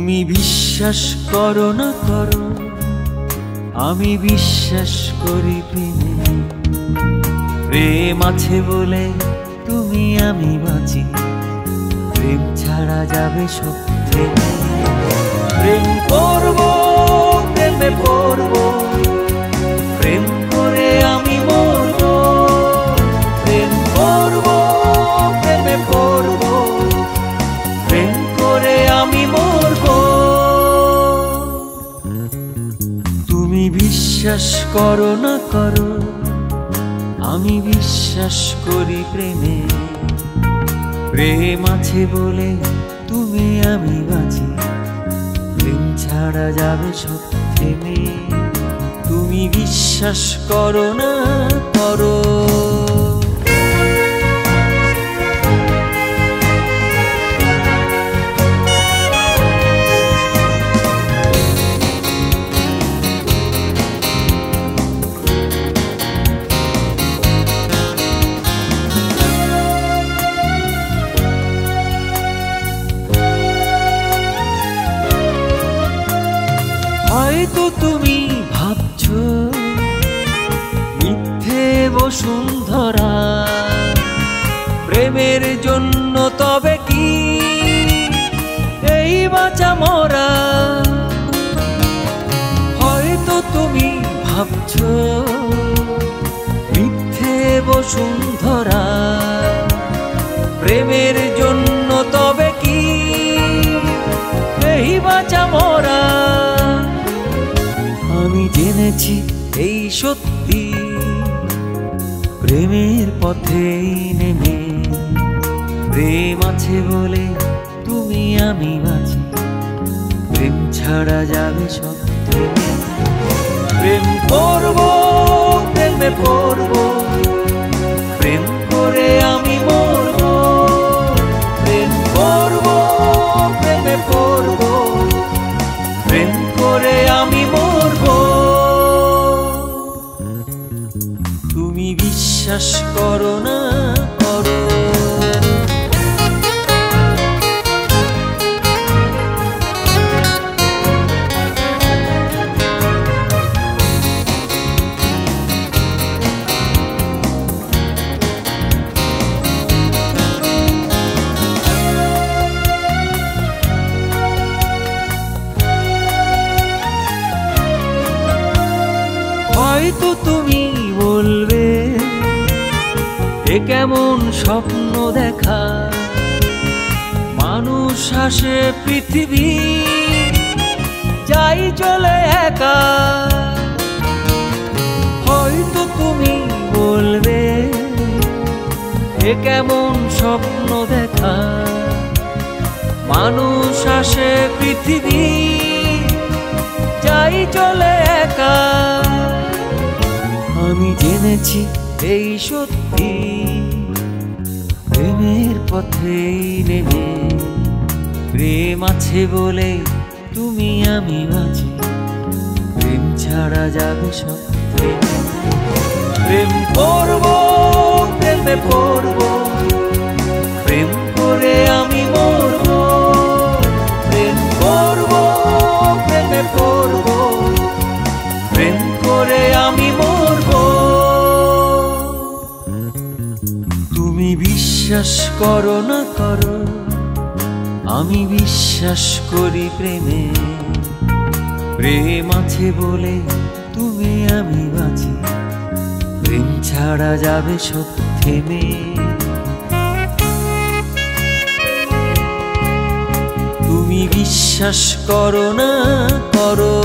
তুমি বিশ্বাস করো না করো, আমি বিশ্বাস করি প্রেমে। প্রেম আছে বলে তুমি আমি বাঁচি, প্রেম ছাড়া যাবে সব থেমে। প্রেম করবো, প্রেমে পড়বো, প্রেম করে আমি মরবো। প্রেম করবো, প্রেমে পড়বো, প্রেম করে আমি মরবো। তুমি বিশ্বাস করো না করো, আমি বিশ্বাস করি প্রেমে। প্রেম আছে বলে তুমি আমি বাঁচি, প্রেম ছাড়া যাবে সব থেমে। তুমি বিশ্বাস করো না করো। হয়তো তুমি ভাবছো মিথ্যে বসুন্ধরা, প্রেমের জন্য তবে কি এই বাঁচা মরা। হয়তো তুমি ভাবছো মিথ্যে বসুন্ধরা, প্রেমের জন্য তবে কি এই বাঁচা মরা। আমি জেনেছি এই সত্যি, প্রেমের পথেই নেমে। প্রেম আছে বলে তুমি আমি বাঁচি, প্রেম ছাড়া যাবে সব থেমে। প্রেম করবো, প্রেমে পড়বো, প্রেম করে আমি মরবো। প্রেম করবো, প্রেমে পড়বো, প্রেম করে আমি মরবো। তুমি বিশ্বাস করো না করো। হয়তো তুমি বলবে এ কেমন স্বপ্ন দেখা, মানুষ আসে পৃথিবী যাই চলে একা। হয়তো তুমি বলবে এ কেমন স্বপ্ন দেখা, মানুষ আসে পৃথিবী যাই চলে একা। আমি জেনেছি এই সত্যি, প্রেমের পথেই নেমে। প্রেম আছে বলে তুমি আমি বাঁচি, প্রেম ছাড়া যাবে সব থেমে। প্রেম করবো, প্রেমে পড়বো, প্রেম করে আমি মরবো। প্রেম করবো, প্রেমে পড়বো, প্রেম করে আমি মরবো। তুমি বিশ্বাস করো না করো, আমি বিশ্বাস করি প্রেমে। প্রেম আছে বলে তুমি আমি বাঁচি, প্রেম ছাড়া যাবে সব থেমে। তুমি বিশ্বাস করো না করো।